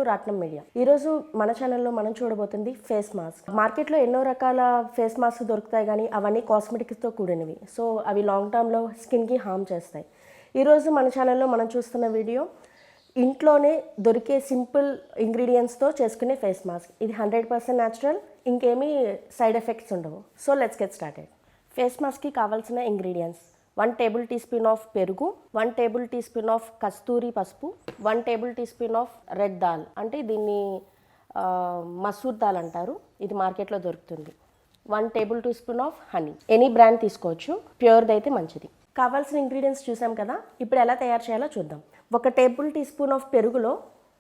రాట్నం మీడియా. ఈరోజు మన ఛానల్లో మనం చూడబోతుంది ఫేస్ మాస్క్. మార్కెట్లో ఎన్నో రకాల ఫేస్ మాస్క్ దొరుకుతాయి కానీ అవన్నీ కాస్మెటిక్స్తో కూడినవి. సో అవి లాంగ్ టర్మ్లో స్కిన్కి హార్మ్ చేస్తాయి. ఈరోజు మన ఛానల్లో మనం చూస్తున్న వీడియో ఇంట్లోనే దొరికే సింపుల్ ఇంగ్రీడియంట్స్తో చేసుకునే ఫేస్ మాస్క్. ఇది 100% న్యాచురల్, ఇంకేమీ సైడ్ ఎఫెక్ట్స్ ఉండవు. So let's get started. Face మాస్క్కి కావాల్సిన ingredients: 1 table teaspoon of పెరుగు, 1 టేబుల్ టీ స్పూన్ ఆఫ్ కస్తూరి పసుపు, 1 table teaspoon of red dal, అంటే దీన్ని మసూర్ దాల్ అంటారు, ఇది మార్కెట్లో దొరుకుతుంది. 1 table teaspoon of honey, any brand తీసుకోవచ్చు, ప్యూర్ది అయితే మంచిది. కావాల్సిన ఇంగ్రీడియంట్స్ చూసాం కదా, ఇప్పుడు ఎలా తయారు చేయాలో చూద్దాం. 1 టేబుల్ టీ స్పూన్ ఆఫ్ పెరుగులో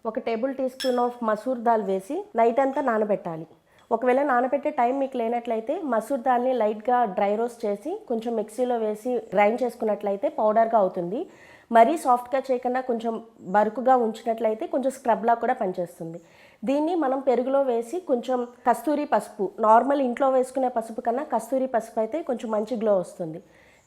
1 table teaspoon of masoor dal వేసి నైట్ అంతా నానబెట్టాలి. ఒకవేళ నానబెట్టే టైం మీకు లేనట్లయితే మసూర్ దాల్ని లైట్గా డ్రై రోస్ట్ చేసి కొంచెం మిక్సీలో వేసి గ్రైండ్ చేసుకున్నట్లయితే పౌడర్గా అవుతుంది. మరీ సాఫ్ట్గా చేయకుండా కొంచెం బరుకుగా ఉంచినట్లయితే కొంచెం స్క్రబ్లా కూడా పనిచేస్తుంది. దీన్ని మనం పెరుగులో వేసి కొంచెం కస్తూరి పసుపు, నార్మల్ ఇంట్లో వేసుకునే పసుపు కన్నా కస్తూరి పసుపు అయితే కొంచెం మంచి గ్లో వస్తుంది,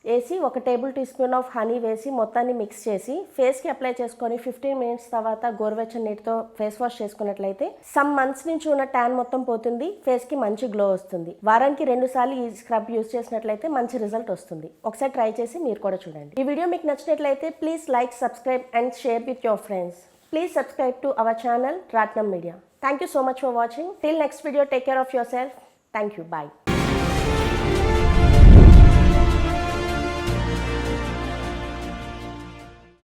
వేసి 1 table teaspoon of honey వేసి మొత్తాన్ని మిక్స్ చేసి ఫేస్కి అప్లై చేసుకొని 15 మినిట్స్ తర్వాత గోరువెచ్చని నీటితో ఫేస్ వాష్ చేసుకున్నట్లయితే సమ్ మంత్స్ నుంచి ఉన్న ట్యాన్ మొత్తం పోతుంది, ఫేస్కి మంచి గ్లో వస్తుంది. వారానికి 2 సార్లు ఈ స్క్రబ్ యూజ్ చేసినట్లయితే మంచి రిజల్ట్ వస్తుంది. ఒకసారి ట్రై చేసి మీరు కూడా చూడండి. ఈ వీడియో మీకు నచ్చినట్లయితే please like, subscribe and share with your friends. Please subscribe to our channel Raatnam Media. Thank you so much for watching. Till next video, take care of yourself. Thank you. Bye.